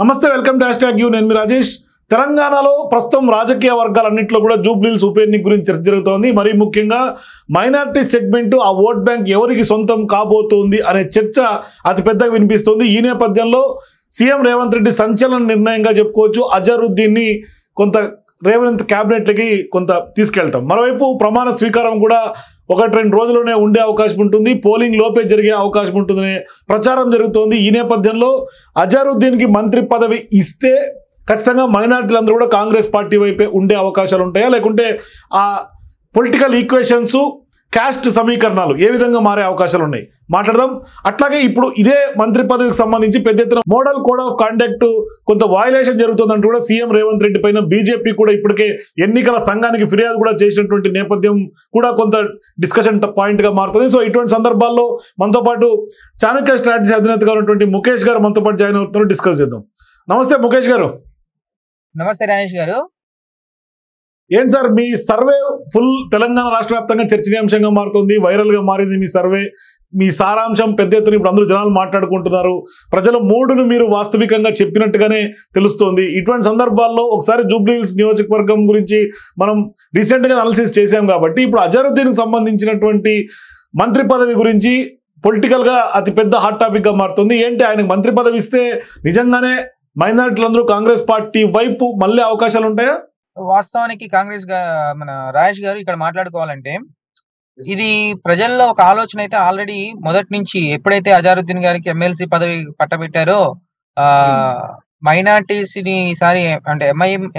నమస్తే, welcome to #you. నేను మీ రాజేష్. తెలంగాణలో ప్రస్తుతం రాజకీయ వర్గాలన్నింటిలో కూడా జూబ్లీహిల్స్ ఉప ఎన్నిక గురించి చర్చ జరుగుతోంది. మరీ ముఖ్యంగా మైనారిటీ సెగ్మెంట్, ఆ ఓట్ బ్యాంక్ ఎవరికి సొంతం కాబోతోంది అనే చర్చ అతి పెద్దగా వినిపిస్తోంది. ఈ నేపథ్యంలో సీఎం రేవంత్ రెడ్డి సంచలన నిర్ణయంగా చెప్పుకోవచ్చు అజరుద్దీన్ని కొంత రేవంత్ క్యాబినెట్లకి కొంత తీసుకెళ్ళటం. మరోవైపు ప్రమాణ స్వీకారం కూడా 1-2 రోజుల్లోనే ఉండే అవకాశం ఉంటుంది, పోలింగ్ లోపే జరిగే అవకాశం ఉంటుందనే ప్రచారం జరుగుతోంది. ఈ నేపథ్యంలో అజరుద్దీన్కి మంత్రి పదవి ఇస్తే ఖచ్చితంగా మైనార్టీలందరూ కూడా కాంగ్రెస్ పార్టీ వైపే ఉండే అవకాశాలు ఉంటాయా, లేకుంటే ఆ పొలిటికల్ ఈక్వేషన్స్, క్యాస్ట్ సమీకరణాలు ఏ విధంగా మారే అవకాశాలు ఉన్నాయి మాట్లాడదాం. అట్లాగే ఇప్పుడు ఇదే మంత్రి పదవికి సంబంధించి పెద్ద ఎత్తున మోడల్ కోడ్ ఆఫ్ కండక్ట్ కొంత వయలేషన్ జరుగుతుందంటూ కూడా సీఎం రేవంత్ రెడ్డి పైన బీజేపీ కూడా ఇప్పటికే ఎన్నికల సంఘానికి ఫిర్యాదు కూడా చేసినటువంటి నేపథ్యం కూడా కొంత డిస్కషన్ పాయింట్ గా మారుతుంది. సో ఇటువంటి సందర్భాల్లో మనతో పాటు చాణక్య స్ట్రాటజీ అధినేతగా ఉన్నటువంటి ముఖేష్ గారు మనతో పాటు జాయిన్ అవుతున్నారు. డిస్కస్ చేద్దాం. నమస్తే ముఖేష్ గారు. నమస్తే రాజేష్ గారు. ఏంటి సార్ మీ సర్వే ఫుల్ తెలంగాణ రాష్ట్ర వ్యాప్తంగా చర్చనీయాంశంగా మారుతుంది, వైరల్ గా మారింది మీ సర్వే. మీ సారాంశం పెద్ద ఎత్తున ఇప్పుడు అందరూ జనాలు మాట్లాడుకుంటున్నారు. ప్రజల మూడును మీరు వాస్తవికంగా చెప్పినట్టుగానే తెలుస్తోంది. ఇటువంటి సందర్భాల్లో ఒకసారి జూబ్లీహిల్స్ నియోజకవర్గం గురించి మనం రీసెంట్ గా అనాలిసిస్ చేశాం కాబట్టి ఇప్పుడు అజరుద్దీన్ సంబంధించినటువంటి మంత్రి పదవి గురించి పొలిటికల్ గా అతి పెద్ద హాట్ టాపిక్ గా మారుతుంది. ఏంటి ఆయనకు మంత్రి పదవి ఇస్తే నిజంగానే మైనారిటీలందరూ కాంగ్రెస్ పార్టీ వైపు మళ్ళీ అవకాశాలు ఉంటాయా? వాస్తవానికి కాంగ్రెస్ మన రాజేష్ గారు ఇక్కడ మాట్లాడుకోవాలంటే ఇది ప్రజల్లో ఒక ఆలోచన అయితే ఆల్రెడీ మొదటి నుంచి ఎప్పుడైతే అజరుద్దీన్ గారికి ఎమ్మెల్సీ పదవి పట్టబెట్టారో మైనార్టీస్ ని ఈసారి అంటే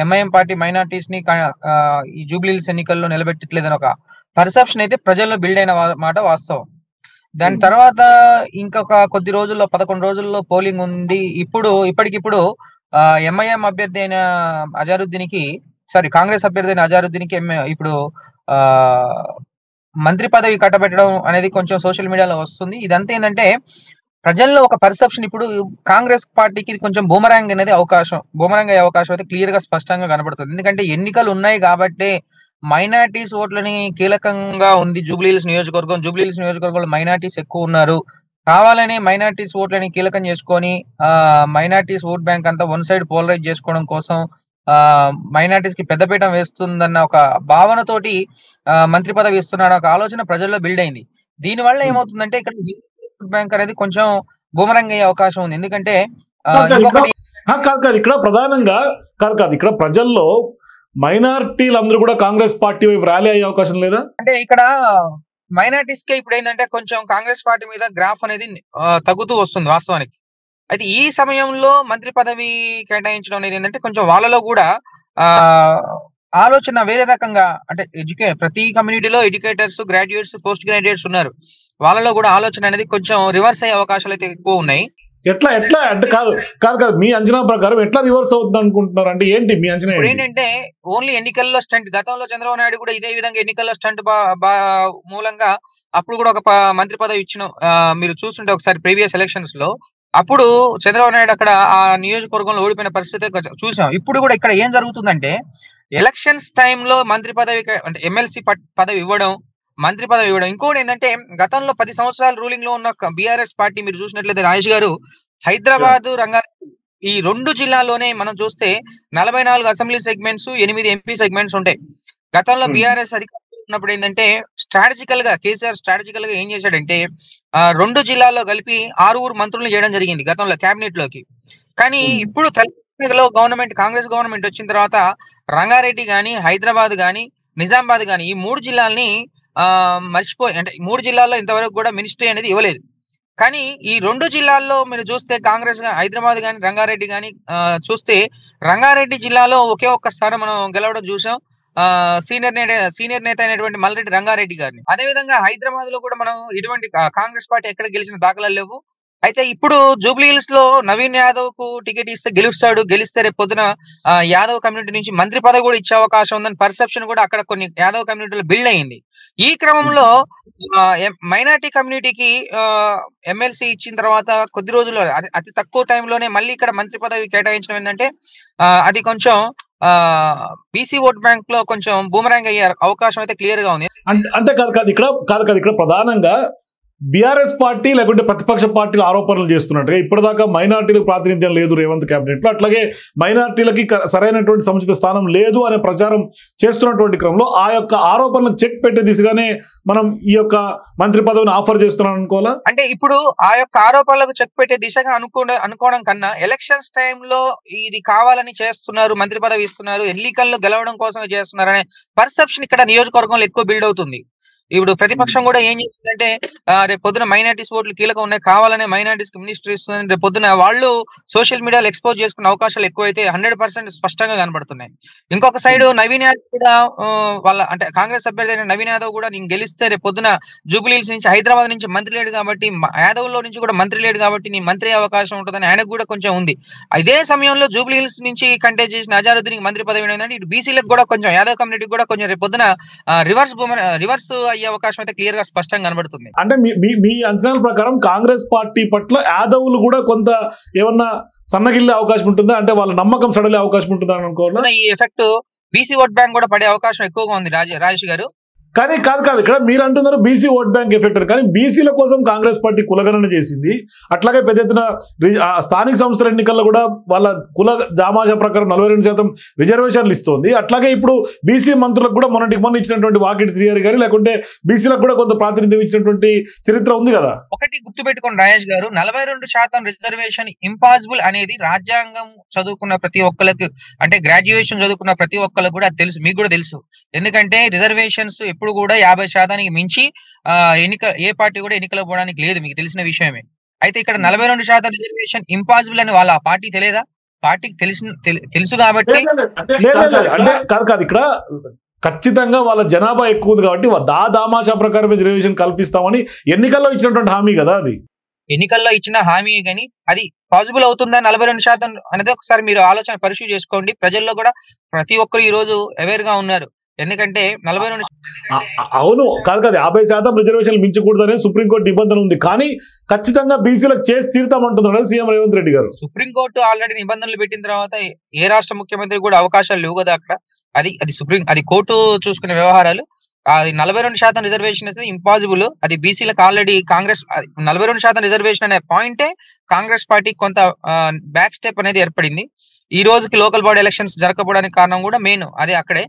ఎంఐఎం పార్టీ మైనార్టీస్ ని ఈ జూబ్లీహిల్స్ ఎన్నికల్లో నిలబెట్టట్లేదని ఒక పర్సెప్షన్ అయితే ప్రజల్లో బిల్డ్ అయిన మాట వాస్తవం. దాని తర్వాత ఇంకొక కొద్ది రోజుల్లో 11 రోజుల్లో పోలింగ్ ఉంది. ఇప్పటికిప్పుడు ఎంఐఎం అభ్యర్థి అయిన కాంగ్రెస్ అభ్యర్థి అయిన అజరుద్దీన్కి ఇప్పుడు మంత్రి పదవి కట్టబెట్టడం అనేది కొంచెం సోషల్ మీడియాలో వస్తుంది. ఇదంతా ఏంటంటే ప్రజల్లో ఒక పర్సెప్షన్ ఇప్పుడు కాంగ్రెస్ పార్టీకి ఇది కొంచెం బూమరాంగ్ అయ్యే అవకాశం అయితే క్లియర్ గా స్పష్టంగా కనబడుతుంది. ఎందుకంటే ఎన్నికలు ఉన్నాయి కాబట్టి మైనార్టీస్ ఓట్లని కీలకంగా ఉంది జూబ్లీహిల్స్ నియోజకవర్గంలో మైనార్టీస్ ఎక్కువ ఉన్నారు. కావాలని మైనార్టీస్ ఓట్లని కీలకం చేసుకొని మైనార్టీస్ ఓట్ బ్యాంక్ అంతా వన్ సైడ్ పోలరైజ్ చేసుకోవడం కోసం మైనార్టీస్ కి పెద్దపీఠం వేస్తుందన్న ఒక భావనతోటి మంత్రి పదవి ఇస్తున్నాడు ఒక ఆలోచన ప్రజల్లో బిల్డ్ అయింది. దీనివల్ల ఏమవుతుందంటే ఇక్కడ ఓట్ బ్యాంక్ అనేది కొంచెం బూమరంగ్ అయ్యే అవకాశం ఉంది. ఎందుకంటే ఇక్కడ ప్రధానంగా ఇక్కడ ప్రజల్లో మైనారిటీలందరూ కూడా కాంగ్రెస్ పార్టీ వైపు ర్యాలీ అయ్యే అవకాశం లేదా? అంటే ఇక్కడ మైనార్టీస్ కే ఇప్పుడు ఏంటంటే కొంచెం కాంగ్రెస్ పార్టీ మీద గ్రాఫ్ అనేది తగ్గుతూ వస్తుంది వాస్తవానికి. అయితే ఈ సమయంలో మంత్రి పదవి కేటాయించడం అనేది ఏంటంటే కొంచెం వాళ్ళలో కూడా ఆలోచన వేరే రకంగా, అంటే ప్రతి కమ్యూనిటీలో ఎడ్యుకేటర్స్, గ్రాడ్యుయేట్స్, పోస్ట్ గ్రాడ్యుయేట్స్ ఉన్నారు. వాళ్ళలో కూడా ఆలోచన అనేది కొంచెం రివర్స్ అయ్యే అవకాశాలు అయితే ఎక్కువ ఉన్నాయి. ఎట్లా అంటే కాదు మీ అంచనా ప్రకారం ఎట్లా రివర్స్ అవుతుంది అనుకుంటున్నారు? అంటే ఏంటి మీ అంచనా? ఏంటంటే ఓన్లీ ఎన్నికల్లో స్టంట్, గతంలో చంద్రబాబు నాయుడు కూడా ఇదే విధంగా ఎన్నికల్లో స్టంట్ మూలంగా అప్పుడు కూడా ఒక మంత్రి పదవి ఇచ్చిన మీరు చూస్తుంటే ఒకసారి ప్రీవియస్ ఎలక్షన్స్ లో అప్పుడు చంద్రబాబు నాయుడు అక్కడ ఆ నియోజకవర్గంలో ఓడిపోయిన పరిస్థితి చూసాం. ఇప్పుడు కూడా ఇక్కడ ఏం జరుగుతుందంటే ఎలక్షన్స్ టైంలో మంత్రి పదవి అంటే ఎమ్మెల్సీ పదవి ఇవ్వడం, మంత్రి పదవి ఇవ్వడం. ఇంకోటి ఏంటంటే గతంలో 10 సంవత్సరాలు రూలింగ్ లో ఉన్న బీఆర్ఎస్ పార్టీ మీరు చూసినట్లయితే రాజేష్ గారు, హైదరాబాద్, రంగారెడ్డి ఈ 2 జిల్లాల్లోనే మనం చూస్తే 44 అసెంబ్లీ సెగ్మెంట్స్, 8 ఎంపీ సెగ్మెంట్స్ ఉంటాయి. గతంలో బీఆర్ఎస్ అధికారంలో ఉన్నప్పుడు ఏంటంటే కేసీఆర్ స్ట్రాటజికల్ గా ఏం చేశాడంటే 2 జిల్లాల్లో కలిపి 6 మంత్రులను చేయడం జరిగింది గతంలో క్యాబినెట్ లోకి. కానీ ఇప్పుడు తెలంగాణలో కాంగ్రెస్ గవర్నమెంట్ వచ్చిన తర్వాత రంగారెడ్డి గాని, హైదరాబాద్ గాని, నిజామాబాద్ గాని ఈ 3 జిల్లాల్ని మర్చిపోయి, అంటే 3 జిల్లాల్లో ఇంతవరకు కూడా మినిస్ట్రీ అనేది ఇవ్వలేదు. కానీ ఈ 2 జిల్లాల్లో మీరు చూస్తే కాంగ్రెస్ హైదరాబాద్ గాని, రంగారెడ్డి గాని చూస్తే రంగారెడ్డి జిల్లాలో ఒకే ఒక్క స్థానం మనం గెలవడం చూసాం, సీనియర్ నేత అయినటువంటి మల్రెడ్డి రంగారెడ్డి గారిని. అదేవిధంగా హైదరాబాద్ లో కూడా మనం ఇటువంటి కాంగ్రెస్ పార్టీ ఎక్కడ గెలిచిన దాఖలాలు లేవు. అయితే ఇప్పుడు జూబ్లీహిల్స్ లో నవీన్ యాదవ్ కు టికెట్ ఇస్తే గెలిస్తే రేపు పొద్దున యాదవ్ కమ్యూనిటీ నుంచి మంత్రి పదవి కూడా ఇచ్చే అవకాశం ఉందని పర్సెప్షన్ కూడా అక్కడ కొన్ని యాదవ్ కమ్యూనిటీలో బిల్డ్ అయింది. ఈ క్రమంలో మైనార్టీ కమ్యూనిటీకి ఎమ్మెల్సీ ఇచ్చిన తర్వాత కొద్ది రోజుల్లో అతి తక్కువ టైంలోనే మళ్ళీ ఇక్కడ మంత్రి పదవి కేటాయించడం ఏంటంటే అది కొంచెం బీసీ ఓట్ బ్యాంక్ లో కొంచెం బూమరాంగ్ అయ్యే అవకాశం అయితే క్లియర్ గా ఉంది. అంటే కాదు ఇక్కడ ప్రధానంగా బీఆర్ఎస్ పార్టీ లేకుంటే ప్రతిపక్ష పార్టీలు ఆరోపణలు చేస్తున్నట్టుగా ఇప్పటిదాకా మైనార్టీలకు ప్రాతినిధ్యం లేదు రేవంత్ కేబినెట్లో, అట్లాగే మైనార్టీలకి సరైనటువంటి సముచిత స్థానం లేదు అనే ప్రచారం చేస్తున్నటువంటి క్రమంలో ఆ యొక్క ఆరోపణలకు చెక్ పెట్టే దిశగానే మనం ఈ యొక్క మంత్రి పదవిని ఆఫర్ చేస్తున్నాం అనుకోవాలా? అంటే ఇప్పుడు ఆ యొక్క ఆరోపణలకు చెక్ పెట్టే దిశగా అనుకోవడం కన్నా ఎలక్షన్స్ టైంలో ఇది కావాలని చేస్తున్నారు, మంత్రి పదవి ఇస్తున్నారు, ఎన్నికల్లో గెలవడం కోసమే చేస్తున్నారు అనే పర్సెప్షన్ ఇక్కడ నియోజకవర్గంలో ఎక్కువ బిల్డ్ అవుతుంది. ఇప్పుడు ప్రతిపక్షం కూడా ఏం చేస్తుందంటే రేపు పొద్దున మైనార్టీస్ ఓట్లు కీలకం ఉన్నాయి, కావాలనే మైనార్టీస్ కి మినిస్టర్ ఇస్తుంది, రేపు పొద్దున వాళ్ళు సోషల్ మీడియాలో ఎక్స్పోజ్ చేసుకునే అవకాశాలు ఎక్కువైతే 100% స్పష్టంగా కనబడుతున్నాయి. ఇంకొక సైడ్ నవీన్ యాదవ్ కూడా వాళ్ళ అంటే కాంగ్రెస్ అభ్యర్థి అయిన నవీన్ యాదవ్ కూడా నేను గెలిస్తే రేపు పొద్దున జూబ్లీహిల్స్ నుంచి హైదరాబాద్ నుంచి మంత్రి లేడు కాబట్టి, యాదవ్ లో నుంచి కూడా మంత్రి లేడు కాబట్టి నీ మంత్రి అవకాశం ఉంటుందని ఆయనకు కూడా కొంచెం ఉంది. ఇదే సమయంలో జూబ్లీహిల్స్ నుంచి కంటెస్ట్ చేసిన అజారుద్దీన్ మంత్రి పదవి ఏంటంటే ఇటు బీసీలకు కూడా కొంచెం యాదవ్ కమ్యూనిటీకి కూడా కొంచెం రేపు పొద్దున రివర్స్ అయ్యే అవకాశం అయితే క్లియర్ గా స్పష్టంగా కనబడుతుంది. అంటే మీ అంచనాల ప్రకారం కాంగ్రెస్ పార్టీ పట్ల యాదవులు కూడా కొంత ఏమన్నా సన్నగిల్లే అవకాశం ఉంటుందా, అంటే వాళ్ళ నమ్మకం సడలే అవకాశం ఉంటుందా అనుకోవాలా? ఈ ఎఫెక్ట్ బీసీ ఓట్ బ్యాంక్ కూడా పడే అవకాశం ఎక్కువగా ఉంది రాజేష్ గారు. కానీ కాదు ఇక్కడ మీరు అంటున్నారు బీసీ ఓట్ బ్యాంక్ ఎఫెక్ట్ అని, కానీ బీసీల కోసం కాంగ్రెస్ పార్టీ కులగణన చేసింది. అట్లాగే పెద్ద ఎత్తున స్థానిక సంస్థల ఎన్నికల్లో కూడా వాళ్ళ కుల దామాషా ప్రకారం 42% రిజర్వేషన్లు ఇస్తోంది. అట్లాగే ఇప్పుడు బీసీ మంత్రులకు కూడా మొన్న ఇచ్చినటువంటి వాకిటి శ్రీహరి గారి లేకుంటే బీసీలకు కూడా కొంత ప్రాతినిధ్యం ఇచ్చినటువంటి చరిత్ర ఉంది కదా. ఒకటి గుర్తుపెట్టుకోండి రాజేష్ గారు, 42% రిజర్వేషన్ ఇంపాసిబుల్ అనేది రాజ్యాంగం చదువుకున్న ప్రతి ఒక్కరికి, అంటే గ్రాడ్యుయేషన్ చదువుకున్న ప్రతి ఒక్కరికి కూడా తెలుసు, మీకు కూడా తెలుసు. ఎందుకంటే రిజర్వేషన్స్ ఇప్పుడు కూడా 50% మించి ఏ పార్టీ కూడా ఎన్నికలకు పోవడానికి లేదు, మీకు తెలిసిన విషయమే. అయితే ఇక్కడ 42% రిజర్వేషన్ ఇంపాసిబుల్ అని వాళ్ళ పార్టీ తెలియదా? పార్టీకి తెలుసు కాబట్టి అంటే కాదు ఇక్కడ ఖచ్చితంగా వాళ్ళ జనాభా ఎక్కువ ఉంది కాబట్టి దామాషా ప్రకారం రిజర్వేషన్ కల్పిస్తామని ఎన్నికల్లో ఇచ్చినటువంటి హామీ కదా అది. ఎన్నికల్లో ఇచ్చిన హామీ కానీ అది పాసిబుల్ అవుతుందా 42% అనేది ఒకసారి మీరు ఆలోచన పరిశీలి చేసుకోండి. ప్రజల్లో కూడా ప్రతి ఒక్కరు ఈ రోజు అవేర్ గా ఉన్నారు. ఎందుకంటే 42 అవును కాదు 50% రిజర్వేషన్లు మించకూడదు అనేది సుప్రీంకోర్టు నిబంధన ఉంది. కానీ ఖచ్చితంగా బీసీలకు చేసి తీరుతామంటున్నాడు సీఎం రేవంత్ రెడ్డి గారు. సుప్రీంకోర్టు ఆల్రెడీ నిబంధనలు పెట్టిన తర్వాత ఏ రాష్ట్ర ముఖ్యమంత్రి కూడా అవకాశాలు లేవు కదా అక్కడ. అది కోర్టు చూసుకునే వ్యవహారాలు. అది 42% రిజర్వేషన్ అనేది ఇంపాసిబుల్. అది బీసీలకు ఆల్రెడీ కాంగ్రెస్ 42% రిజర్వేషన్ అనే పాయింటే కాంగ్రెస్ పార్టీ కొంత బ్యాక్ స్టెప్ అనేది ఏర్పడింది. ఈ రోజుకి లోకల్ బాడీ ఎలక్షన్స్ జరగకపోవడానికి కారణం కూడా మెయిన్ అదే అక్కడే.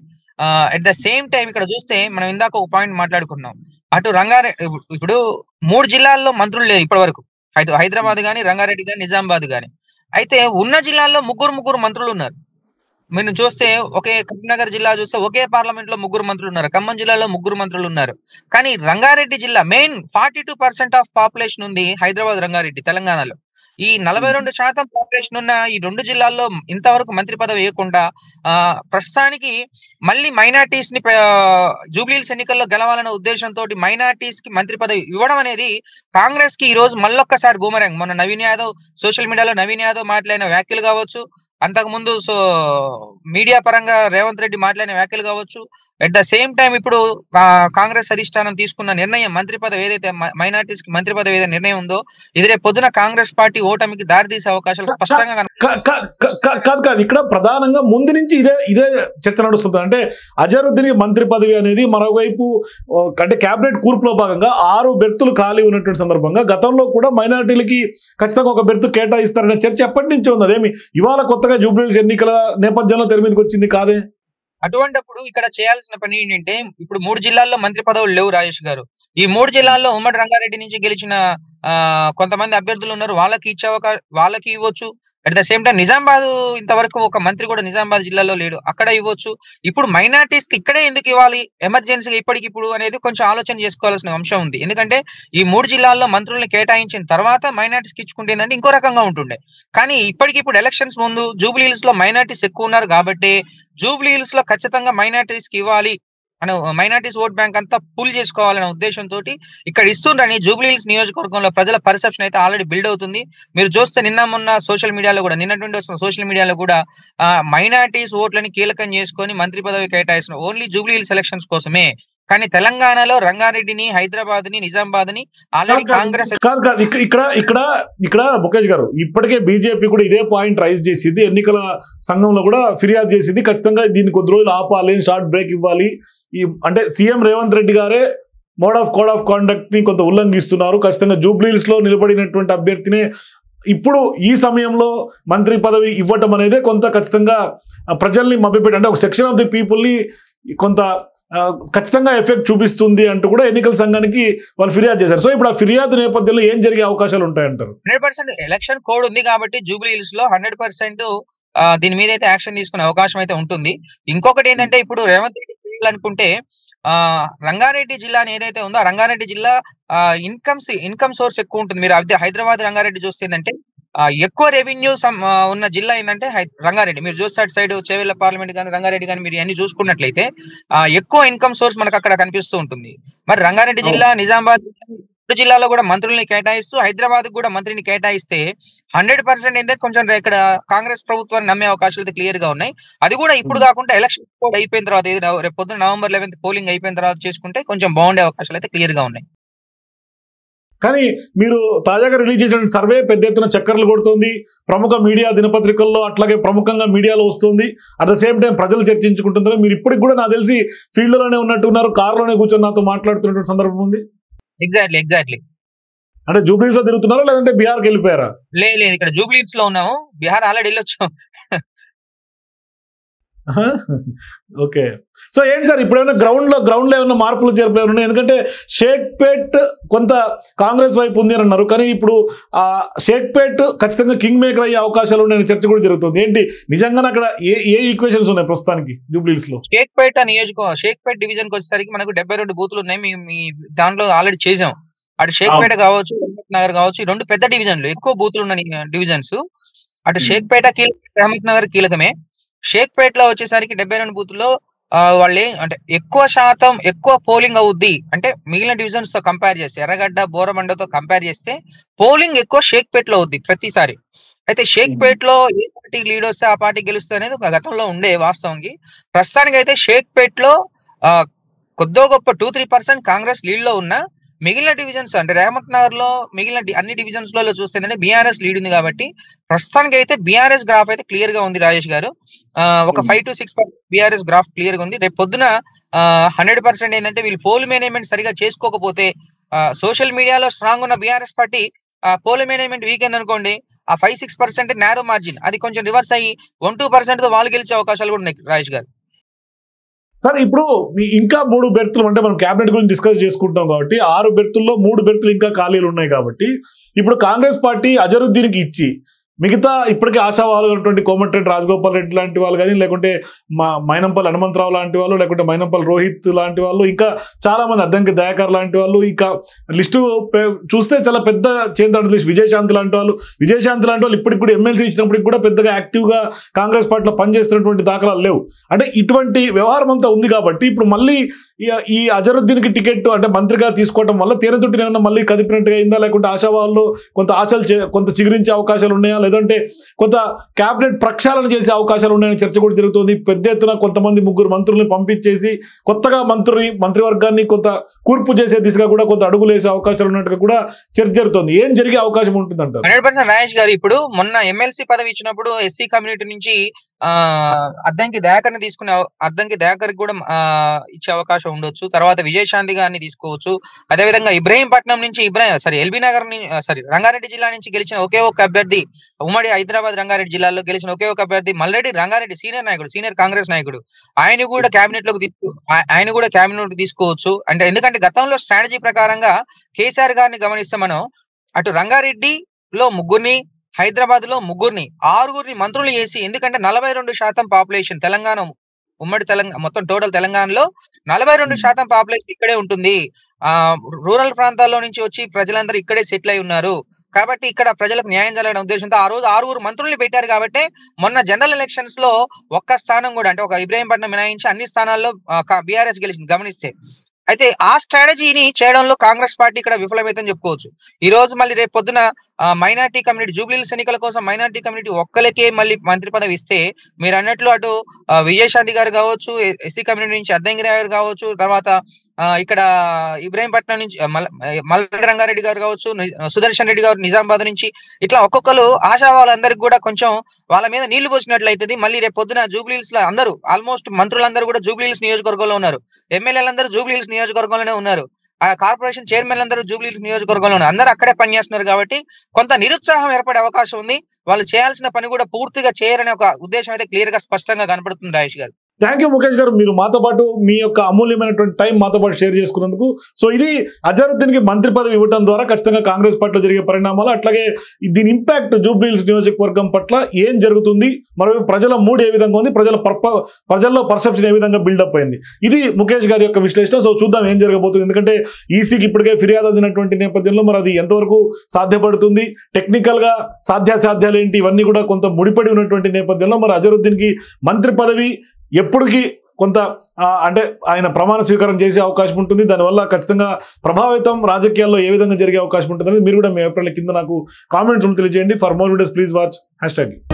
అట్ ద సేమ్ టైం ఇక్కడ చూస్తే మనం ఇందాక ఒక పాయింట్ మాట్లాడుకున్నాం, అటు రంగారెడ్డి ఇప్పుడు 3 జిల్లాల్లో మంత్రులు లేరు ఇప్పటి వరకు, అటు హైదరాబాద్ గానీ, రంగారెడ్డి గానీ, నిజామాబాద్ గానీ. అయితే ఉన్న జిల్లాల్లో ముగ్గురు మంత్రులు ఉన్నారు. మీరు చూస్తే ఒకే కరీంనగర్ జిల్లా చూస్తే ఒకే పార్లమెంట్ లో 3 మంత్రులు ఉన్నారు, ఖమ్మం జిల్లాలో 3 మంత్రులు ఉన్నారు. కానీ రంగారెడ్డి జిల్లా మెయిన్ 42% ఆఫ్ పాపులేషన్ ఉంది హైదరాబాద్ రంగారెడ్డి తెలంగాణలో. ఈ 42% పాపులేషన్ ఉన్న ఈ 2 జిల్లాల్లో ఇంతవరకు మంత్రి పదవి వేయకుండా ప్రస్తుతానికి మళ్ళీ మైనార్టీస్ ని జూబ్లీహిల్స్ ఎన్నికల్లో గెలవాలనే ఉద్దేశంతో మైనార్టీస్ కి మంత్రి పదవి ఇవ్వడం అనేది కాంగ్రెస్ కి ఈ రోజు మళ్ళొక్కసారి బూమరాంగ్. మొన్న నవీన్ యాదవ్ సోషల్ మీడియాలో నవీన్ యాదవ్ మాట్లాడిన వ్యాఖ్యలు కావచ్చు, అంతకుముందు మీడియా పరంగా రేవంత్ రెడ్డి మాట్లాడిన వ్యాఖ్యలు కావచ్చు, అట్ ద సేమ్ టైం ఇప్పుడు కాంగ్రెస్ అధిష్టానం తీసుకున్న నిర్ణయం మంత్రి పదవి ఏదైతే మైనార్టీస్ కి మంత్రి పదవి ఏదైతే నిర్ణయం ఉందో ఇది రేపు పొద్దున కాంగ్రెస్ పార్టీ ఓటమికి దారితీసే అవకాశాలు స్పష్టంగా కాదు. ఇక్కడ ప్రధానంగా ముందు నుంచి ఇదే చర్చ నడుస్తుంది. అంటే అజరుద్దీన్ మంత్రి పదవి అనేది మరోవైపు అంటే కేబినెట్ కూర్పులో భాగంగా 6 బెర్తులు ఖాళీ ఉన్నటువంటి సందర్భంగా గతంలో కూడా మైనార్టీలకి ఖచ్చితంగా ఒక బెర్తు కేటాయిస్తారనే చర్చ ఎప్పటి నుంచి ఉంది. అదేమి ఇవాళ కొత్తగా జూబ్లీహిల్స్ ఎన్నికల నేపథ్యంలో తెర మీదకి వచ్చింది కాదే. అటువంటిప్పుడు ఇక్కడ చేయాల్సిన పని ఏంటంటే ఇప్పుడు 3 జిల్లాల్లో మంత్రి పదవులు లేవు రాజేష్ గారు. ఈ 3 జిల్లాల్లో ఉమ్మడి రంగారెడ్డి నుంచి గెలిచిన కొంతమంది అభ్యర్థులు ఉన్నారు, వాళ్ళకి ఇవ్వచ్చు. At the same time Nizamabad ఇంతవరకు ఒక మంత్రి కూడా నిజామాబాద్ జిల్లాలో లేడు, అక్కడ ఇవ్వచ్చు. ఇప్పుడు మైనార్టీస్ కి ఇక్కడే ఎందుకు ఇవ్వాలి ఎమర్జెన్సీగా ఇప్పటికిప్పుడు అనేది కొంచెం ఆలోచన చేసుకోవాల్సిన అంశం ఉంది. ఎందుకంటే ఈ 3 జిల్లాల్లో మంత్రుల్ని కేటాయించిన తర్వాత మైనార్టీస్కి ఇచ్చుకుంటే ఏంటంటే ఇంకో రకంగా ఉంటుండే. కానీ ఇప్పటికిప్పుడు ఎలక్షన్స్ ముందు జూబ్లీహిల్స్ లో మైనార్టీస్ ఎక్కువ ఉన్నారు కాబట్టి జూబ్లీహిల్స్ లో ఖచ్చితంగా మైనార్టీస్ కి ఇవ్వాలి అని మైనార్టీస్ ఓట్ బ్యాంక్ అంతా పుల్ చేసుకోవాలనే ఉద్దేశంతో ఇక్కడ ఇస్తుండ్రని జూబ్లీహిల్స్ నియోజకవర్గంలో ప్రజల పర్సెప్షన్ అయితే ఆల్రెడీ బిల్డ్ అవుతుంది. మీరు చూస్తే మొన్న సోషల్ మీడియాలో కూడా నిన్నటువంటి వచ్చిన సోషల్ మీడియాలో కూడా మైనార్టీస్ ఓట్లని కీలకం చేసుకొని మంత్రి పదవి కేటాయిస్తున్న ఓన్లీ జూబ్లీహిల్స్ ఎలక్షన్స్ కోసమే. కానీ తెలంగాణలో రంగారెడ్డిని, హైదరాబాద్ ని, నిజామాబాద్ ని ఆల్రెడీ కాంగ్రెస్ ఇక్కడ ముఖేష్ గారు ఇప్పటికే బీజేపీ కూడా ఇదే పాయింట్ రైజ్ చేసింది, ఎన్నికల సంఘంలో కూడా ఫిర్యాదు చేసింది. ఖచ్చితంగా దీన్ని కొద్ది రోజులు ఆపాలి, షార్ట్ బ్రేక్ ఇవ్వాలి. అంటే సీఎం రేవంత్ రెడ్డి గారే కోడ్ ఆఫ్ కాండక్ట్ ని కొంత ఉల్లంఘిస్తున్నారు. ఖచ్చితంగా జూబ్లీహిల్స్ లో నిలబడినటువంటి అభ్యర్థినే ఇప్పుడు ఈ సమయంలో మంత్రి పదవి ఇవ్వటం అనేది కొంత ఖచ్చితంగా ప్రజల్ని మభ్యపెట్టి, అంటే ఒక సెక్షన్ ఆఫ్ ది పీపుల్ని కొంత ఖచ్చితంగా ఎఫెక్ట్ చూపిస్తుంది అంటూ కూడా ఎన్నికల సంఘానికి వాళ్ళు ఫిర్యాదు చేశారు. సో ఇప్పుడు ఆ ఫిర్యాదు నేపథ్యంలో ఏం జరిగే అవకాశాలు ఉంటాయంటారు? 100% ఎలక్షన్ కోడ్ ఉంది కాబట్టి జూబ్లీహిల్స్ లో 100% దీని మీద అయితే యాక్షన్ తీసుకునే అవకాశం అయితే ఉంటుంది. ఇంకొకటి ఏంటంటే ఇప్పుడు రేవంత్ రెడ్డి చేయాలనుకుంటే రంగారెడ్డి జిల్లా ఏదైతే ఉందో ఆ రంగారెడ్డి జిల్లా ఇన్కమ్ సోర్స్ ఎక్కువ ఉంటుంది. మీరు అదే హైదరాబాద్ రంగారెడ్డి చూస్తే ఏంటంటే ఎక్కువ రెవెన్యూ ఉన్న జిల్లా ఏంటంటే రంగారెడ్డి. మీరు చూస్తే అటు సైడ్ చేవెళ్ళ పార్లమెంట్ కానీ రంగారెడ్డి కానీ మీరు అన్ని చూసుకున్నట్లయితే ఎక్కువ ఇన్కమ్ సోర్స్ మనకు అక్కడ కనిపిస్తూ ఉంటుంది. మరి రంగారెడ్డి జిల్లా, నిజామాబాద్ జిల్లాలో కూడా మంత్రుల్ని కేటాయిస్తూ హైదరాబాద్ కూడా మంత్రిని కేటాయిస్తే 100% అయితే కొంచెం ఇక్కడ కాంగ్రెస్ ప్రభుత్వాన్ని నమ్మే అవకాశాలు అయితే క్లియర్ గా ఉన్నాయి. అది కూడా ఇప్పుడు కాకుండా ఎలక్షన్ కోడ్ అయిపోయిన తర్వాత రేపు పొద్దున November 11th పోలింగ్ అయిపోయిన తర్వాత చేసుకుంటే కొంచెం బాగుండే అవకాశాలు అయితే క్లియర్ గా ఉన్నాయి. కానీ మీరు తాజాగా రిలీజ్ చేసిన సర్వే పెద్ద ఎత్తున చక్కర్లు కొడుతుంది. ప్రముఖ మీడియా దినపత్రికల్లో అట్లాగే ప్రముఖంగా మీడియాలో వస్తుంది. అట్ ద సేమ్ టైం ప్రజలు చర్చించుకుంటున్నారు. మీరు ఇప్పటికి కూడా నాకు తెలిసి ఫీల్డ్ లోనే ఉన్నట్టున్నారు, కారులోనే కూర్చొని నాతో మాట్లాడుతున్నటువంటి సందర్భం ఉంది. ఎగ్జాక్ట్లీ. అంటే జూబ్లీహిల్స్ లో తిరుగుతున్నారా లేదంటే బీహార్కి వెళ్ళిపోయారా? లేదు, ఇక్కడ జూబ్లీహిల్స్ లో ఉన్నాము. బీహార్ ఆల్రెడీ వెళ్ళొచ్చు. ఓకే. సో ఏంటి సార్ ఇప్పుడు ఏమైనా గ్రౌండ్ లో ఏమైనా మార్పులు చేర్పులు ఉన్నాయి? ఎందుకంటే షేక్పేట్ కొంత కాంగ్రెస్ వైపు ఉంది అని అన్నారు, కానీ ఇప్పుడు ఆ షేక్పేట్ ఖచ్చితంగా కింగ్ మేకర్ అయ్యే అవకాశాలు ఉన్నాయని చర్చ కూడా జరుగుతుంది. ఏంటి నిజంగానే అక్కడ ఏ ఈక్వేషన్స్ ఉన్నాయి ప్రస్తుతానికి జూబ్లీహిల్స్ లో? షేక్పేట్ డివిజన్ కి వచ్చేసరికి మనకు 72 బూతులు ఉన్నాయి. మీ దాంట్లో ఆల్రెడీ చేసాం. అటు షేక్పేట కావచ్చు, నగర్ కావచ్చు, ఈ 2 పెద్ద డివిజన్లు, ఎక్కువ బూతులు ఉన్న డివిజన్స్. అటు షేక్పేట కీలకమే, అహ్మద్ నగర్ కీలకమే. షేక్పేట్ లో వచ్చేసరికి 72 బూతుల్లో వాళ్ళు అంటే ఎక్కువ పోలింగ్ అవుద్ది అంటే మిగిలిన డివిజన్స్ తో కంపేర్ చేస్తే, ఎర్రగడ్డ, బోరబండతో కంపేర్ చేస్తే పోలింగ్ ఎక్కువ షేక్పేట్ లో అవుద్ది ప్రతిసారి. అయితే షేక్పేట్ లో ఏ పార్టీ లీడ్ వస్తే ఆ పార్టీ గెలుస్తుంది అనేది ఒక గతంలో ఉండే వాస్తవంకి. ప్రస్తుతానికి అయితే షేక్పేట్ లో కొద్దో గొప్ప 2-3% కాంగ్రెస్ లీడ్ లో ఉన్న మిగిలిన డివిజన్స్ అంటే రేవంత్ నగర్ లో మిగిలిన అన్ని డివిజన్స్ లో చూస్తే బీఆర్ఎస్ లీడ్ ఉంది కాబట్టి ప్రస్తుతానికి అయితే బీఆర్ఎస్ గ్రాఫ్ అయితే క్లియర్ గా ఉంది రాజేష్ గారు. ఒక 5-6% బీఆర్ఎస్ గ్రాఫ్ క్లియర్ గా ఉంది. రేపు పొద్దున 100% ఏంటంటే వీళ్ళు పోల్ మేనేజ్మెంట్ సరిగా చేసుకోకపోతే, సోషల్ మీడియాలో స్ట్రాంగ్ ఉన్న BRS party poll management weekend అనుకోండి, ఆ 5-6% నేరో మార్జిన్ అది కొంచెం రివర్స్ అయ్యి 1-2% తో వాళ్ళు గెలిచే అవకాశాలు కూడా ఉన్నాయి రాజేష్ గారు. సార్ ఇప్పుడు ఇంకా 3 బెర్తులు, అంటే మనం క్యాబినెట్ గురించి డిస్కస్ చేసుకుంటాం కాబట్టి 6 బెర్తుల్లో 3 బెర్తులు ఇంకా ఖాళీలు ఉన్నాయి కాబట్టి ఇప్పుడు కాంగ్రెస్ పార్టీ అజరుద్దీన్కి ఇచ్చి మిగతా ఇప్పటికే ఆశావాహులైనటువంటి కోమటిరెడ్డి రాజగోపాల్ రెడ్డి లాంటి వాళ్ళు కానీ, లేకుంటే మైనంపల్లి హనుమంతరావు లాంటి వాళ్ళు, లేకుంటే మైనంపల్లి రోహిత్ లాంటి వాళ్ళు, ఇంకా చాలా మంది అద్దంకి దయాకర్ లాంటి వాళ్ళు, ఇంకా లిస్టు చూస్తే చాలా పెద్ద చేంద్ర లిస్ట్, విజయశాంతి లాంటి వాళ్ళు ఇప్పటికి కూడా ఎమ్మెల్సీ ఇచ్చినప్పటికి కూడా పెద్దగా యాక్టివ్గా కాంగ్రెస్ పార్టీలో పనిచేస్తున్నటువంటి దాఖలాలు లేవు. అంటే ఇటువంటి వ్యవహారం అంతా ఉంది కాబట్టి ఇప్పుడు మళ్ళీ ఈ అజరుద్దీన్కి టికెట్ అంటే మంత్రిగా తీసుకోవడం వల్ల తేనెతొట్టి ఏమన్నా మళ్ళీ కదిపినట్టుగా అయిందా, లేకుంటే ఆశావాళ్ళు కొంత కొంత చిగురించే అవకాశాలు ఉన్నాయా, లేదంటే కొంత క్యాబినెట్ ప్రక్షాళన చేసే అవకాశాలు ఉన్నాయని చర్చ కూడా జరుగుతుంది. పెద్ద ఎత్తున కొంతమంది 3 మంత్రుల్ని పంపించేసి కొత్తగా మంత్రివర్గాన్ని కొంత కూర్పు చేసే దిశగా కూడా కొంత అడుగులు వేసే అవకాశాలు ఉన్నట్టుగా కూడా చర్చ జరుగుతుంది. ఏం జరిగే అవకాశం ఉంటుందంటారు? 100% రాజేష్ గారు, ఇప్పుడు మొన్న ఎమ్మెల్సీ పదవి ఇచ్చినప్పుడు ఎస్సీ కమ్యూనిటీ నుంచి అద్దంకి దయాకర్ కూడా ఇచ్చే అవకాశం ఉండొచ్చు. తర్వాత విజయశాంతి గారిని తీసుకోవచ్చు. అదేవిధంగా ఇబ్రహీంపట్నం నుంచి ఎల్బీ నగర్ రంగారెడ్డి జిల్లా నుంచి గెలిచిన ఒకే ఒక అభ్యర్థి, ఉమ్మడి హైదరాబాద్ రంగారెడ్డి జిల్లాలో గెలిచిన ఒకే ఒక అభ్యర్థి మల్రెడ్డి రంగారెడ్డి, సీనియర్ కాంగ్రెస్ నాయకుడు. ఆయన కూడా క్యాబినెట్ లోకి తీసుకోవచ్చు. అంటే ఎందుకంటే గతంలో స్ట్రాటజీ ప్రకారంగా కేసీఆర్ గారిని గమనిస్తే మనం అటు రంగారెడ్డిలో 3, హైదరాబాద్ లో 3, 6 మంత్రులు చేసి, ఎందుకంటే 42% పాపులేషన్ తెలంగాణ, ఉమ్మడి తెలంగాణ మొత్తం టోటల్ తెలంగాణలో 42% పాపులేషన్ ఇక్కడే ఉంటుంది. రూరల్ ప్రాంతాల్లో నుంచి వచ్చి ప్రజలందరూ ఇక్కడే సెటిల్ అయి ఉన్నారు కాబట్టి ఇక్కడ ప్రజలకు న్యాయం జరగడం ఉద్దేశంతో ఆ రోజు 6 మంత్రుల్ని పెట్టారు. కాబట్టి మొన్న జనరల్ ఎలక్షన్స్ లో ఒక్క స్థానం కూడా, అంటే ఒక ఇబ్రహీంపట్నం మినహాయించి అన్ని స్థానాల్లో బీఆర్ఎస్ గెలిచింది గమనిస్తే. అయితే ఆ స్ట్రాటజీని చేయడంలో కాంగ్రెస్ పార్టీ ఇక్కడ విఫలమైందని చెప్పుకోవచ్చు. ఈ రోజు మళ్ళీ రేపు పొద్దున మైనార్టీ కమ్యూనిటీ జూబ్లీహిల్స్ ఎన్నికల కోసం మైనార్టీ కమ్యూనిటీ ఒక్కరికే మళ్ళీ మంత్రి పదవి ఇస్తే, మీరు అన్నట్లు అటు విజయశాంతి గారు కావచ్చు, ఎస్సీ కమ్యూనిటీ నుంచి అద్దంకి గారు కావచ్చు, తర్వాత ఇక్కడ ఇబ్రహీంపట్నం నుంచి మల్రెడ్డి రంగారెడ్డి గారు కావచ్చు, సుదర్శన్ రెడ్డి గారు నిజామాబాద్ నుంచి, ఇట్లా ఒక్కొక్కరు ఆశావాళ్ళందరికీ కూడా కొంచెం వాళ్ళ మీద నీళ్లు పోసినట్లయితుంది. మళ్ళీ రేపు పొద్దున జూబ్లీహిల్స్ లో అందరూ ఆల్మోస్ట్ మంత్రులందరూ కూడా జూబ్లీహిల్స్ నియోజకవర్గంలో ఉన్నారు, ఎమ్మెల్యేలందరూ జూబ్లీహిల్స్ నియోజకవర్గంలోనే ఉన్నారు. ఆ కార్పొరేషన్ చైర్మన్ అందరూ జూబ్లీ నియోజకవర్గంలో అందరూ అక్కడే పనిచేస్తున్నారు కాబట్టి కొంత నిరుత్సాహం ఏర్పడే అవకాశం ఉంది. వాళ్ళు చేయాల్సిన పని కూడా పూర్తిగా చేయరనే ఒక ఉద్దేశం అయితే క్లియర్ గా స్పష్టంగా కనపడుతుంది రాజేష్ గారు. థ్యాంక్ యూ ముఖేష్ గారు, మీరు మాతో పాటు మీ యొక్క అమూల్యమైనటువంటి టైం మాతో పాటు షేర్ చేసుకున్నందుకు. సో ఇది అజరుద్దీన్కి మంత్రి పదవి ఇవ్వడం ద్వారా ఖచ్చితంగా కాంగ్రెస్ పార్టీలో జరిగే పరిణామాలు, అట్లాగే దీని ఇంపాక్ట్ జూబ్లీహిల్స్ నియోజకవర్గం పట్ల ఏం జరుగుతుంది, మరియు ప్రజల మూడ్ ఏ విధంగా ఉంది, ప్రజల్లో పర్సెప్షన్ ఏ విధంగా బిల్డప్ అయింది, ఇది ముఖేష్ గారి యొక్క విశ్లేషణ. సో చూద్దాం ఏం జరగబోతుంది. ఎందుకంటే ఈసీకి ఇప్పటికే ఫిర్యాదు అందినటువంటి నేపథ్యంలో మరి అది ఎంతవరకు సాధ్యపడుతుంది, టెక్నికల్ గా సాధ్యాసాధ్యాలు ఏంటి, ఇవన్నీ కూడా కొంత ముడిపడి ఉన్నటువంటి నేపథ్యంలో మరి అజరుద్దీన్కి మంత్రి పదవి ఎప్పటికీ కొంత అంటే ఆయన ప్రమాణ స్వీకారం చేసే అవకాశం ఉంటుంది. దానివల్ల ఖచ్చితంగా ప్రభావితం రాజకీయాల్లో ఏ విధంగా జరిగే అవకాశం ఉంటుంది అనేది మీరు కూడా మీ అభిప్రాయాల కింద నాకు కామెంట్స్ తెలియజేయండి. For more videos please watch #.